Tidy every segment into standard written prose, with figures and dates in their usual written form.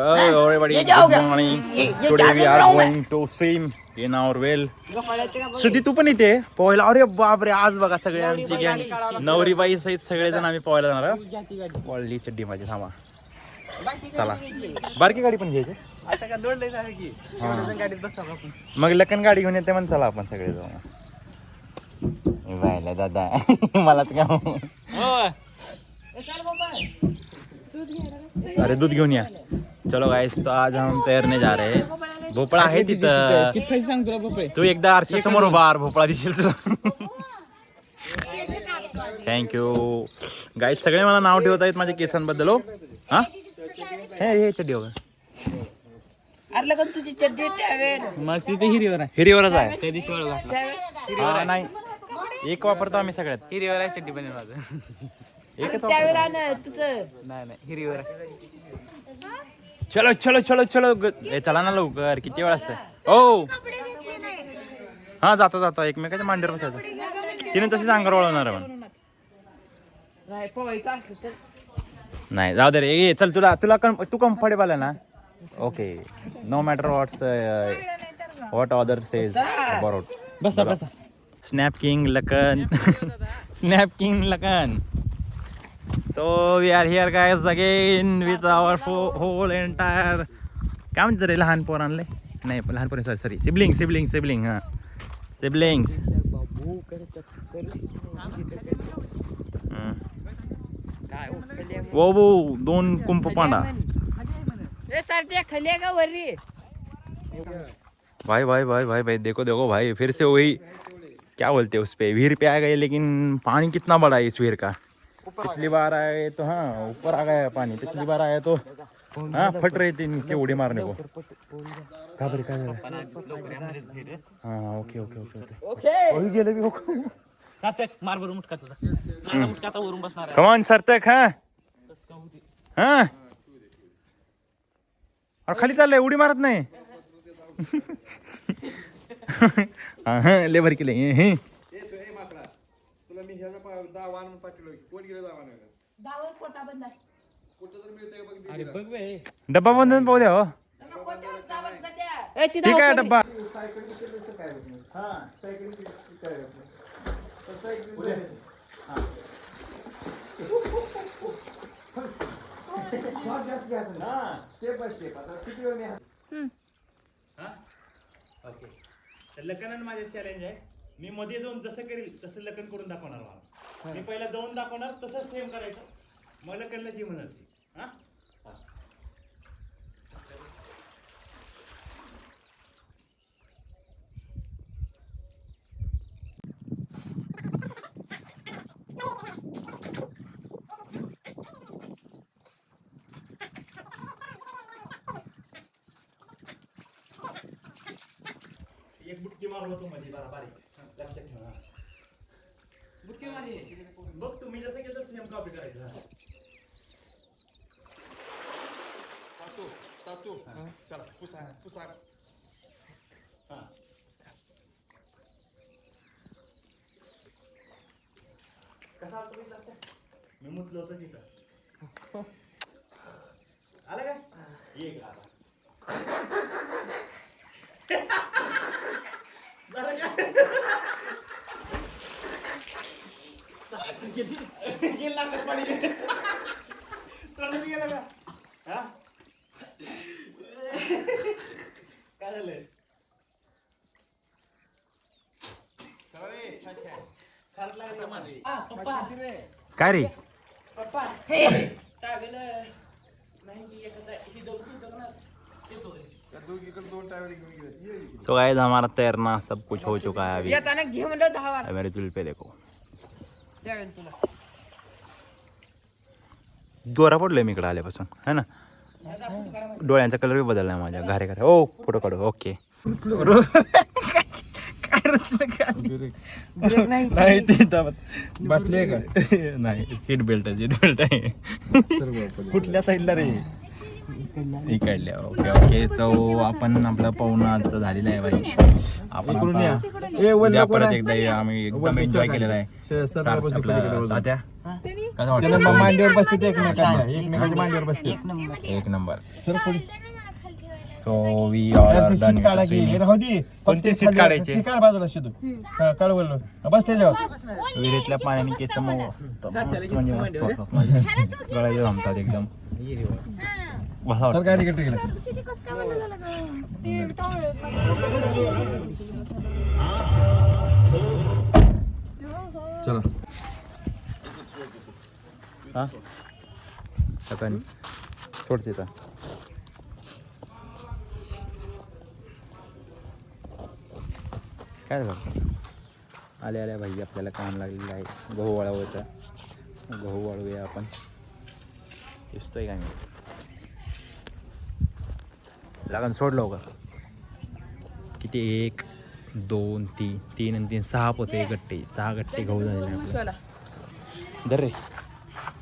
Hello everybody, good morning. Today we are going to swim in our well. सुधी तू पण इथे पोहायला. अरे बापरे, आज बघा सगळे आमची गँग नवरी बाई सहित सगळेजण आम्ही पोहायला जाणार. पॉली चड्डी माझी थांबा. चला बारकी गाडी पण घ्यायची आता का दोन लई आहे की गाडीत बसावं आपण. मग लखन गाडी घेऊन येते म्हणून चला आपण सगळे जाऊ. व्हायला दादा मला तर काय अरे दूध घेऊन या. चलो गाइस, तो आज हम तैरने जा रहे हैं. भोपळा आहे तिथं. किती सांग तुला भोपळे तू एकदा आरशा समोर उभा भोपळा दिसेल तुला. Thank you guys. सगळे मला नाव ठेवत आहेत माझ्या केसांबद्दल. हो हा हे चड्डी हो तुझी चड्डी मग तिथे हिरीवर आहे. हिरीवरच आहे. त्या दिवशी वळ हा नाही एक वापरतो आम्ही सगळ्यात. हिरीवर आहे चड्डी बनेल माझं. एकच त्यावेळेला तुझं नाही हिरीवर आहे. चलो चलो चलो चलो चला ना लवकर. किती वेळ असतं. ओ हा जाता जाता एकमेकाच्या मांडीवर बसायचं. तिने तशीच अंगावर वळवणार पण नाही. जाऊ दे रे. ये चल तुला तुला तू कम्फर्टेबल आहे ना. Okay no matter what other says about. बसा बसा. Snap king Lakhan snap king Lakhan. So we are here guys again with our whole entire काय म्हणतात रे लहान पोरांले नाही लहान पोरां सॉरी सिबलिंग हा सिबलिंग्स. वो दोन कुंप पांडा. भाई भाई भाई भाई भाई देखो देखो भाई फिर से वही क्या बोलते हैं उस पे व्हीर पे आ गए. लेकिन पानी कितना बड़ा है इस व्हीर का. पिछली बार आए तो हाँ ऊपर आ गया पानी. पिछली बार आया तो हाँ फट रही थी नीचे उड़ी मारने को. हाँ ओके ओके ओके ओके वही गेले भी. मार बरं मुटका तुझा. मुटका आता वरून बसणार. कमान सरतक. हाँ और खाली चाललंय उडी मारत नाही. हाँ ले भर केले. डब्बा बंद पाहू द्या. हो ठीक आहे डब्बा. लखन माझे चॅलेंज आहे. मी मध्ये जाऊन जसं करेल तसं लखन करून दाखवणार मला. मी पहिला जाऊन दाखवणार तसंच सेम करायचं. मग लखनला जी म्हणत ती. हा एक बुटकी मारलो होतो मध्ये बारीक. लक्षात ठेवा. बुटकी मारली बघ तुम्ही जसं केलं तसं नेमकं कॉपी करायचं. तातू चला पुसा. हा कसा मी मुतलो होतो तिथं. आलं काय ये का आता. गेला पाणी गेला का. हा काय झालंय. काय रे तो गाइस हमारा तैरना सब कुछ हो चुका है. अभी मेरे चुल पे देखो दोरा पडलोय मी इकडे आल्यापासून है ना. डोळ्यांचा कलर बी बदलला माझ्या. घारे घारे. ओ फोटो काढू. ओके नाही सीट बेल्ट आहे. कुठल्या साईडला रे. इकडल्या ओके ओके सो आपण आपलं पाहुणं आता झालेलं आहे बाई. आपण आता उद्या परत एकदा आम्ही एकदम एन्जॉय केलेला आहे. आपलं तात्या कसं वाटतं? मांडीवर बसते एकमेकाच्या मांडीवर बसते. एक नंबर. So we all done. कोणती सीट काढायची? बाजूला शिदू काढ बोललो बस त्याच्यावर. विहिरीतल्या पाण्याने केस मस्त मस्त म्हणजे मस्त होतात माझे. गळायला जमतात एकदम. बसा सर काय तिकडे तिकडे चला. हा सकाळी सोडते का? काय झालं? आल्या आल्या भाई आपल्याला काम लागलेलं आहे. गहू वाळवायचा. गहू वाळवूया आपण. दिसतोय का मी? लागण सोडलो का? किती 1 2 3 3 आणि 3 6 पोते गट्टे. 6 गट्टे गहू झालेले आहे आपल्याला. धर रे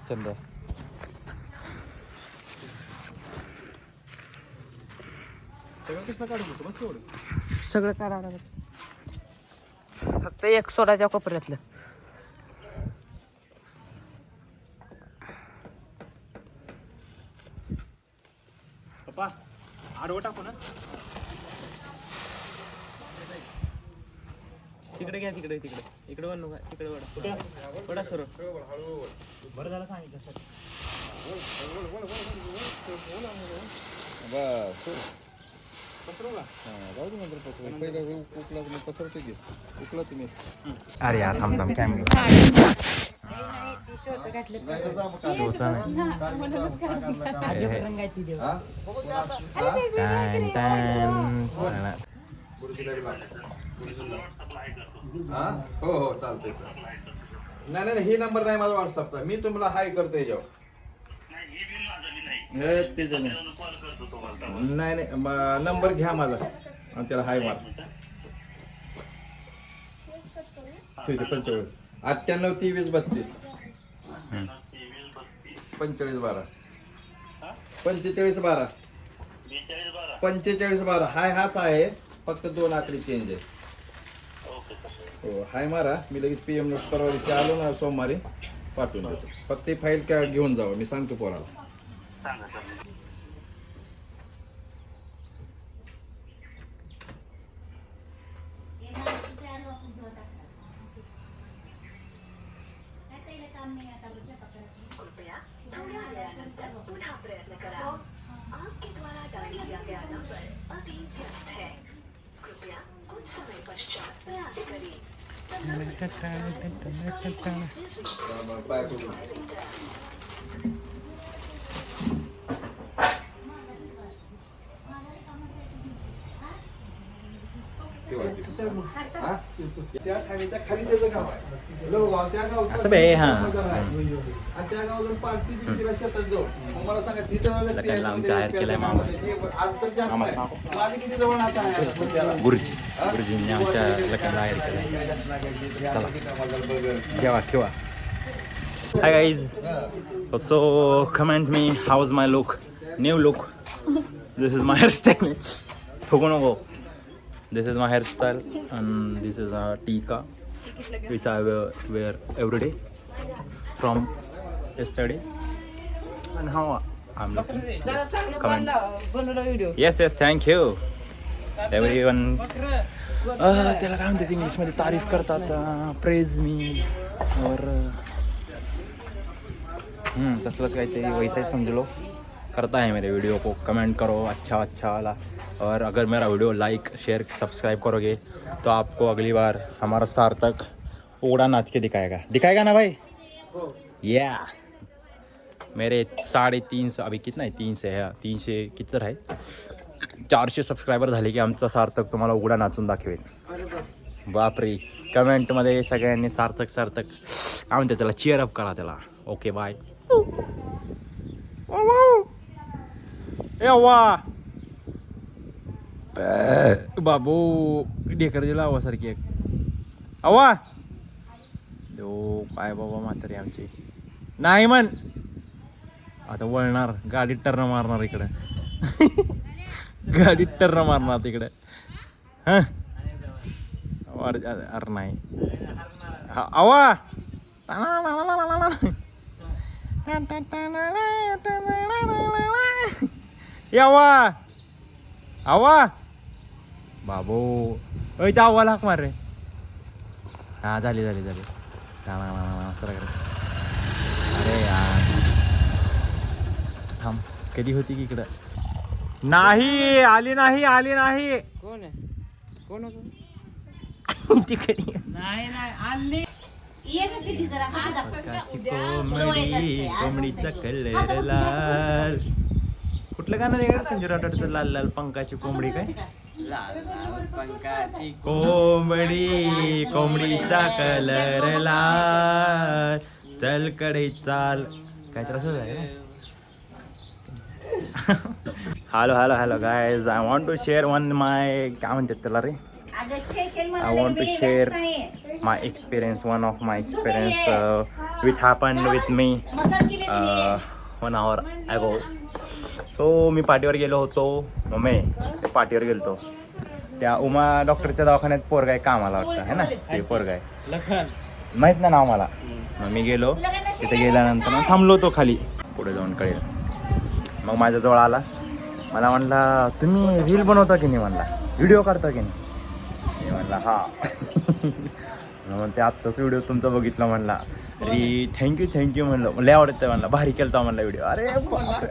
चंद. सगळं काढावं लागत. फक्त एक सोडाच्या कोपऱ्यातलं. पप्पा आडवं टाकू ना. तिकडे घ्या तिकडे इकडे वळ नका तिकडे वडा सर बरं झालं सांगितलं सर. अरे यार थांब थांब कॅमेरा. हो हो चालतंय. नाही नाही ही नंबर नाही माझा व्हॉट्सअपचा. मी तुम्हाला हाय करतो याच्यावर. नाही नाही नंबर घ्या माझा आणि त्याला हाय मार. 45 98 23 32 45 12 45 12 45 12 हाय हाच आहे. फक्त 2 आकडे चेंज आहे. हो हाय मारा. मी लगेच PM नोट्स परवा दिवशी आलो ना सोमवारी पाठवून देतो. फक्त ही फाईल काय घेऊन जावं. मी सांगतो पोराला. त्या खाणीच्या खाली त्याचं गाव आहे. लोहगाव त्या गाव असं बे हा. आणि त्या गावातून पार्टी तिला शेतात जाऊ. मला सांगा तिथं आमच्या हायर केलाय मामा. आज तर जास्त आहे. माझी किती जवळ आता आहे सध्याला. गुरुजींनी आमच्या लग्नाला हायर केलाय. ठेवा ठेवा. Hi guys. So comment me how is my look. New look. This is my hairstyle. ठोकू नको. This is my hairstyle and this is a tika which I wear every day from yesterday. And how I'm looking? Comment. Yes, thank you. Everyone. त्याला काय म्हणतात इंग्लिशमध्ये तारीफ करतात. Praise me और तसलंच काहीतरी वैसा ही समझ लो. करता है मेरे वीडियो को. कमेंट करो अच्छा वाला. और अगर मेरा वीडियो लाइक शेयर सब्सक्राइब करोगे तो आपको अगली बार हमारा सार्थक उड़ा नाच के दिखाएगा ना भाई. या मेरे 350 अभी कितना है 300 है 300 कितना है 400 सबस्क्रायबर झाले की आमचा सार्थक तुम्हाला उघडा नाचून दाखवेल. बापरे. कमेंटमध्ये सगळ्यांनी सार्थक काय म्हणते त्याला चिअर अप करा त्याला. Okay bye. वा बाबू ढेकरची लावासारखी एक. अवा दो काय बाबा म्हातारी आमची. नाही म्हण आता वळणार, गाडी टर्न मारणार इकडे. गाडी टर्न मारणार तिकडे. हा अरे नाही आवा यावा आवा बाबू त्या आव्हाला हाक मार रे. हा झाली झाली झाली. अरे यार थांब, कधी होती की इकडं? नाही आली नाही, आली नाही. कोण आहे? कोण होतो? तिकडे कोंबडीचा कलर लाल. कुठलं गाणं आहे संजय राठोडचं? लाल लाल पंखाची कोंबडी. काय पंखाची कोंबडी, कोंबडीचा कलर लाल, चल कडे चाल. काय तर असंच आहे. Hello hello hello guys, I want to share one my, काय म्हणतात त्याला रे, I want to share my experience, one of my experience which happened with me 1 hour ago. So मी पार्टीवर गेलो होतो. मम्मी पार्टीवर गेलो. त्या उमा डॉक्टरच्या दवाखान्यात पोरगा आहे कामाला वाटतं है ना, ते पोरगा आहे लखन माहित ना नाव मला. मग मी गेलो तिथे, गेल्यानंतर मग थांबलो होतो खाली, पुढे जाऊन कळेल. मग माझ्याजवळ आला, मला म्हणला तुम्ही रील बनवता की नाही, म्हणला व्हिडिओ काढता की नाही. मी म्हणला हा. म्हणते आत्ताच व्हिडिओ तुमचा बघितला, म्हणला अरे थँक्यू म्हणलं, लय आवडतं म्हणला, भारी केलता म्हणला व्हिडिओ. अरे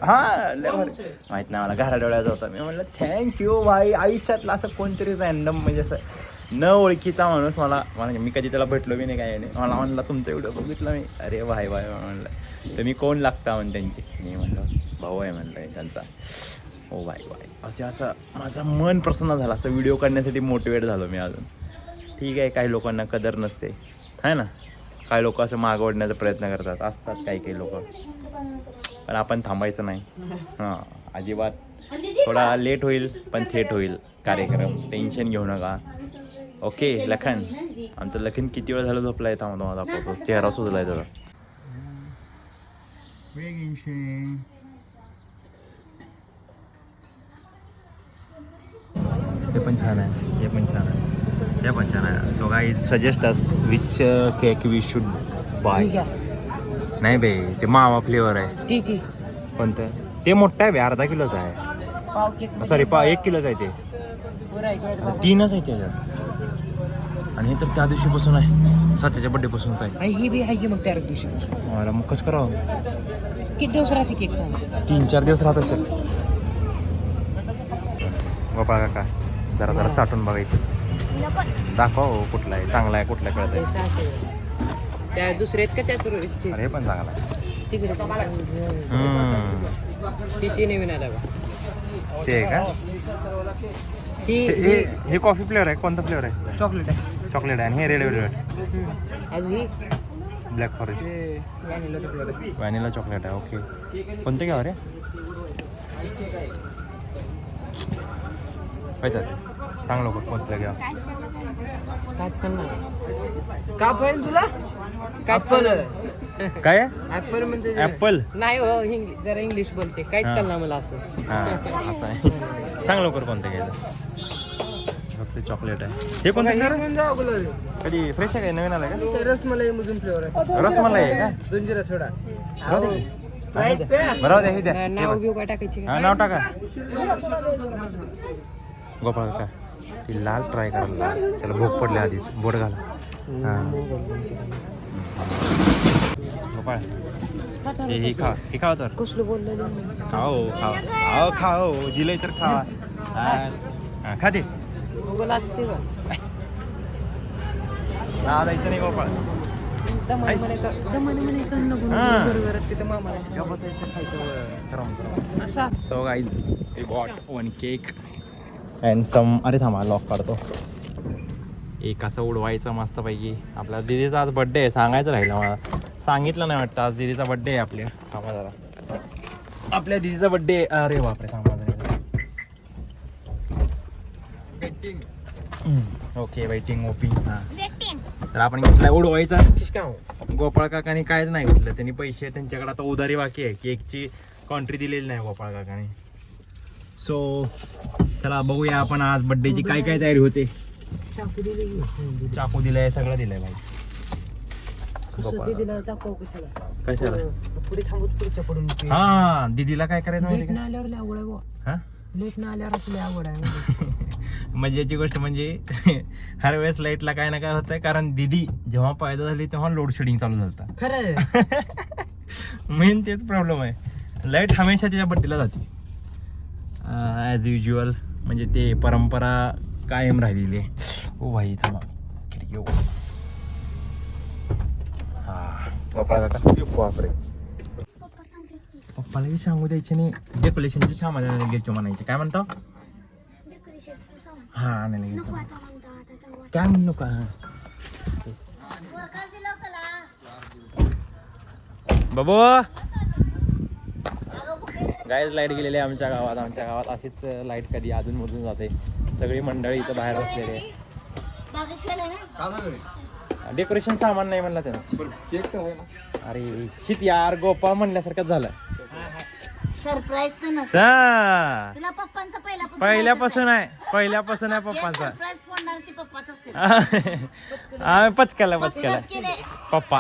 हा लय भारी. माहीत नाही मला, घरा डोळ्याचा होता. मी म्हणलं थँक्यू भाई. आयुष्यातला असं कोणतरी रँडम म्हणजे असं न ओळखीचा माणूस मला मी कधी त्याला भेटलो बी नाही, काय नाही, मला म्हणला तुमचा व्हिडिओ बघितला मी. अरे भाई म्हणलं तर मी कोण लागता म्हण त्यांची. मी म्हणलं भाऊ आहे म्हणलं त्यांचा. हो बाय असं माझं मन प्रसन्न झालं. असं व्हिडिओ काढण्यासाठी मोटिवेट झालो मी अजून. ठीक आहे, काही लोकांना कदर नसते आहे ना, काही लोक असं मागं ओढण्याचा प्रयत्न करतात, असतात काही लोक, पण आपण थांबायचं नाही. हां अजिबात. थोडा लेट होईल पण थेट होईल कार्यक्रम, टेन्शन घेऊ नका. ओके लखन, आमचं लखन किती वेळ झालं झोपला आहे, थांबा दाखवतो. चेहरा सुजला आहे त्याचा. हे पण छान आहे, हे पण छान आहे, हे पण छान आहे. So guys suggest us which cake we should buy. नाही बे, ते मावा फ्लेवर आहे. ठीक आहे. कोणतं? ते मोठं आहे बे, अर्धा किलोचं आहे. सॉरी 1 किलोचं आहे ते. 3च आहे त्याच्यात. आणि हे तर त्या दिवशीपासून आहे, सत्याच्या बड्डेपासूनच आहे. ही बी आहे मग त्या दिवशी. मला मग कसं करावं? किती दिवस राहते केक? 3-4 दिवस राहत असेल. गोपाळ काका जरा चाटून बघायचं, दाखव कुठला आहे चांगला आहे, कुठला कळत आहे. त्या दुसऱ्या आहेत का त्या? अरे पण चांगला आहे तिकडे किती नवीन आला बा ते आहे का? हे कॉफी फ्लेवर आहे. कोणता फ्लेवर आहे? चॉकलेट आहे. चॉकलेट आहे. आणि हे रेड वेलवेट, अजून ही ब्लॅक फॉरेस्ट, व्हॅनिला चॉकलेट आहे. व्हॅनिला चॉकलेट आहे. ओके, कोणते घ्यावं रे? पाहिजे सांग लोक कोणतं घ्या. का पण तुला ऍपल काय ऍपल म्हणजे ऍपल नाही हो, जरा इंग्लिश बोलते, काहीच कळणार मला असं. हां असं आहे. सांग लवकर कोणतं घ्यायचं. फक्त चॉकलेट आहे. हे कोणतं? कधी फ्रेश आहे काय, नवीन आलं का? रसमलाई मधून फ्लेवर आहे. रसमलाई आहे का? 2 सोडा. बरोबर आहे. हे द्या, नाव बिव काय टाकायची? हा नाव टाका. गोपाळ का ती लाल ट्राय करायला, त्याला भूक पडली आधीच, बोट घाला. हां गोपाळ हे खा, हे खाव तर कसलं बोललं? खाओ दिलंय तर खावा. हां खाते लागते का? जायचं नाही Gopal. So guys we bought 1 cake and some. अरे थांबा लॉक काढतो. एक असं उडवायचं मस्तपैकी. आपल्या दीदीचा आज बड्डे आहे, सांगायचं राहिलं मला, सांगितलं नाही वाटतं. आज दीदीचा बड्डे आहे आपल्या. थांबा जरा, आपल्या दीदीचा बड्डे आहे. अरे बापरे थांबा जरा. Okay waiting OP. हां तर आपण घेतला उडवायचा. गोपाळ काकाने कायच नाही घेतलं, त्यांनी पैसे त्यांच्याकडे आता उधारी बाकी आहे. केकची कॉन्ट्री दिलेली नाही गोपाळ काकाने. सो चला बघूया आपण आज बर्थडेची काय काय तयारी होते. चाकू दिलाय, सगळं दिलंय भाई. कशाला हा दीदीला काय करायचं माहिती का? मजेची गोष्ट म्हणजे हर वेळेस लाईटला काय ना काय होतंय, कारण दीदी जेव्हा पैदा झाली तेव्हा लोड शेडिंग चालू झालता. मेन तेच प्रॉब्लेम आहे. लाईट हमेशा तिच्या बड्डेला जाते ॲज युज्युअल, म्हणजे ते परंपरा कायम राहिलेली आहे. ओ भाई थांबा खिडकी बापरे. पप्पाला बी सांगू द्यायचे नाही. डेकोरेशनचे सामान घ्यायचे म्हणायचे. काय म्हणतो? हा नाही घेतो. काय म्हणू का? बाबू गायच लाईट गेलेली आहे आमच्या गावात. आमच्या गावात अशीच लाईट कधी अजून मधून जाते. सगळी मंडळी इथं बाहेर बसलेली. डेकोरेशन सामान नाही म्हणलं त्यानं. अरे शित यार गोपाळ म्हणल्यासारखं झालं. सरप्राईज तर नसतं. तुला पप्पांचा पहिल्यापासून पहिल्यापासून आहे पप्पांचा. सरप्राईज फोडणार ती पप्पाच असते. पचकाला पप्पा.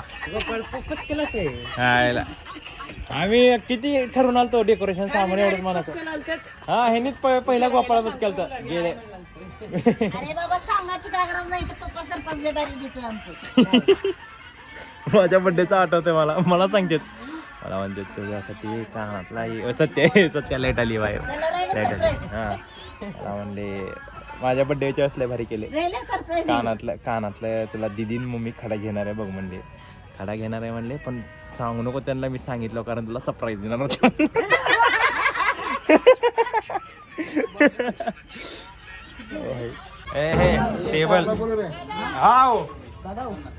आम्ही किती ठरवून आलतो डेकोरेशन सामान एवढंच म्हणायचं. हा ह्यांनीच पहिला गोपाळ पचकेलत गेले. अरे बाबा सांगायची काय गरज नाही, तर पप्पा सरप्राईज देणार देतो आमचे. माझ्या बड्डेचा आठवतंय मला सांगतेत. मला म्हणते तुझ्यासाठी कानातला सत्य लाईट आली बाहेर. लाईट आली हा. मला म्हणले माझ्या बड्डेच्या वेळेस लय भारी केले. कानातलं तुला दिदीन मम्मी खडा घेणार आहे बघ म्हणले. खडा घेणार आहे म्हणले, पण सांगू नको त्यांना. मी सांगितलं कारण तुला सरप्राईज देणार होतं. टेबल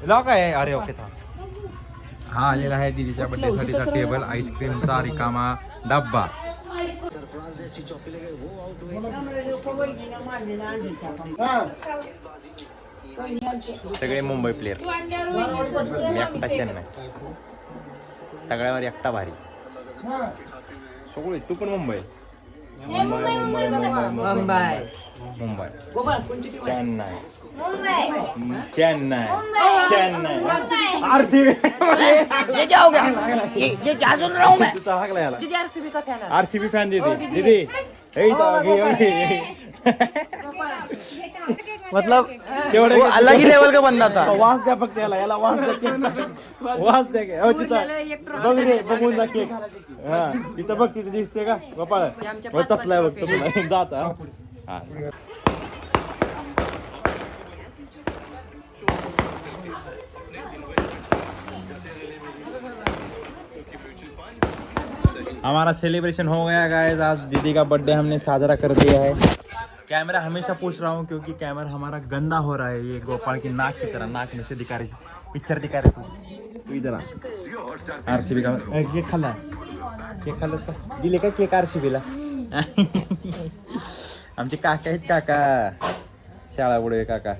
हा काय. अरे ओके थांब. हा आलेला आहे दीदीच्या बर्थडेसाठीचा टेबल. आईस्क्रीमचा रिकामा डब्बा. सगळे मुंबई प्लेअर. मी एकटा चेन्नई. सगळ्यावर एकटा भारी. सगळे तू पण Mumbai. Mumbai Chennai RCB. RCB fan दीदी. मतलब तेवढे अलग ही लेवल का बंदा था. वास द्या फक्त याला वास द्या. वास द्या. हो तिथं बघ रे, बघून जा केक. हा तिथं बघ, तिथे दिसते का गोपाळ? तसलाय बघ तुला जात. हा हमारा सेलिब्रेशन हो गया गाइस. आज दीदी का बर्थडे हमने साजरा कर दिया है. कैमरा हमेशा पूछ रहा हूँ क्योंकि कैमरा हमारा गंदा हो रहा है. ये गोपाल की नाक की तरह, नाक में से दिखा रही. पिक्चर दिखा रहे तू इधर आ. आरसीबी का केक खाल्ला. केक खाल्ला का? दिले का केक आरसीबीला? आमचे काका आहेत. काका शाळा पुढे काका.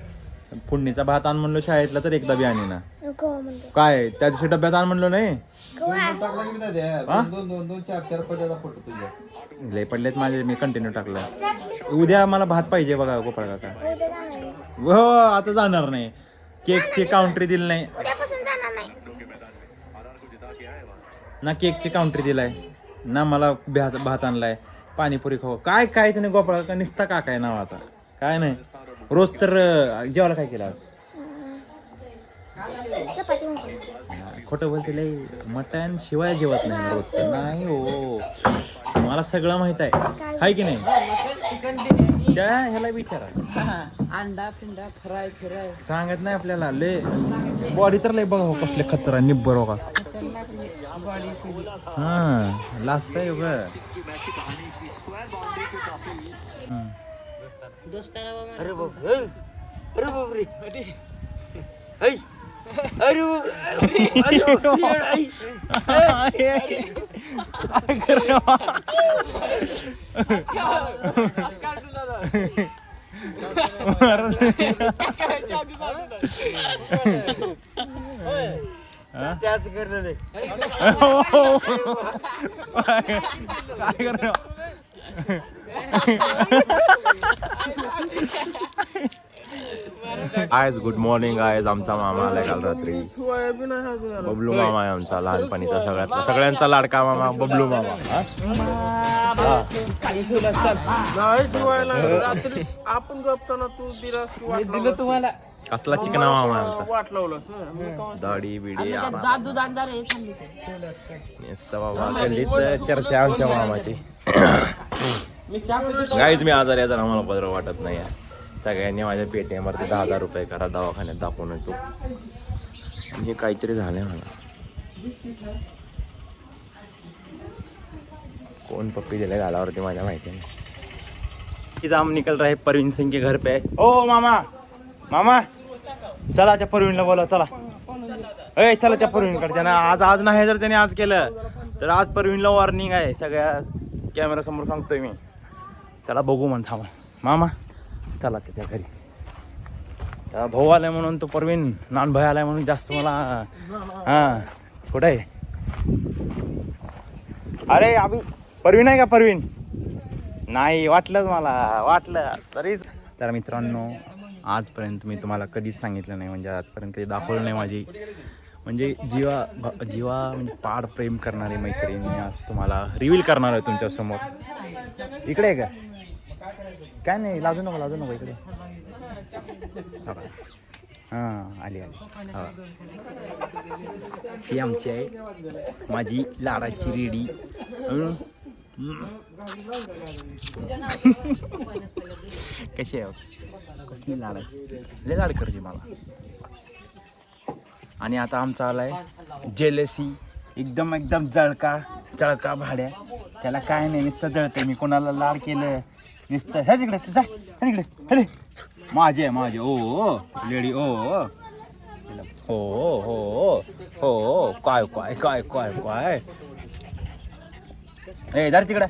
फोडणीचा भात आण म्हणलो शाळेतला तर एकदा बी आणि ना. काय त्या दिवशी डब्यात आण म्हणलो नाही. लय पडलेत माझे. मी कंटिन्यू टाकलं. उद्या मला भात पाहिजे बघा गोपाळ काका. हो आता जाणार नाही. केकची काउंट्री दिली नाही ना. केकची काउंट्री दिलाय ना. मला भात आणलाय. पाणीपुरी खाऊ. काय कायच नाही गोपाळ काका. निसता काका आहे नावाचा. काय नाही. रोज तर जेवायला काय केलं? खोटं बोलते लय. मटण शिवाय जेवत नाही रोजचं. नाही हो, मला सगळं माहित आहे. हाय की नाही? त्या ह्याला विचारा. अंडा पिंडा फ्राय सांगत नाही आपल्याला. लय बॉडी तर लय बघा कसले खतरा निब्बर हो का. हा लास्ट आहे ग. अरे बापरे. अरे हा? त्याच करणार काय करणार आज गुड मॉर्निंग आज आमचा मामा आलाय काल रात्री बबलू मामा आहे आमचा लहानपणीचा सगळ्यांचा लाडका मामा बबलू मामा हा? आपण गपताना तू दिलं तुम्हाला कसला चिकना मामा आहे आमचा वाट लावलं दाढी बिडी जादू दांजार आहे सांगितलं बाबा गल्लीत चर्चा आमच्या मामाची गाईज मी आजारी आहे तर आम्हाला बरं वाटत नाही आहे. सगळ्यांनी माझ्या पेटीएमवरती 10,000 रुपये करा दवाखान्यात दाखवून येतो. हे काहीतरी झालंय मला. कौन पप्पी दिले गालावरती माझ्या माहिती नाही. हम निकल रहे परवीन सिंह के घर पे. ओ मामा मामा चला त्या परवीनला बोला चला. ए चला त्या परवीनकडे त्यानं आज नाही जर त्याने आज केलं तर आज परवीनला वॉर्निंग आहे. सगळ्या कॅमेरा समोर सांगतोय मी. त्याला बघू म्हण थांबा मामा चला त्याच्या घरी. त्याला भाऊ आलाय म्हणून तो परवीन नान भाई आलाय म्हणून जास्त मला हा कुठं आहे अरे अभि परवीन आहे का परवीन नाही वाटलंच मला वाटलं तरीच. तर मित्रांनो आजपर्यंत मी तुम्हाला कधीच सांगितलं नाही म्हणजे आजपर्यंत कधी दाखवलं नाही माझी म्हणजे जीवा म्हणजे पाड प्रेम करणारी मैत्रीण मी आज तुम्हाला रिव्हील करणार आहे तुमच्यासमोर. इकडे आहे का काय नाही लाजू नको इकडे. हां आली हा ही आमची आहे माझी लाडाची रेडी. कशी आहे कसली लाडाची लय लाड करते मला. आणि आता आमचा आलाय जेलसी एकदम जळका भाड्या. त्याला काय नाही नुसतं जळते. मी कोणाला लाड केलं नुसतं हे तिकडे जा तिकडे अरे माझे ओ लेडी ओ हो काय ए जर तिकडे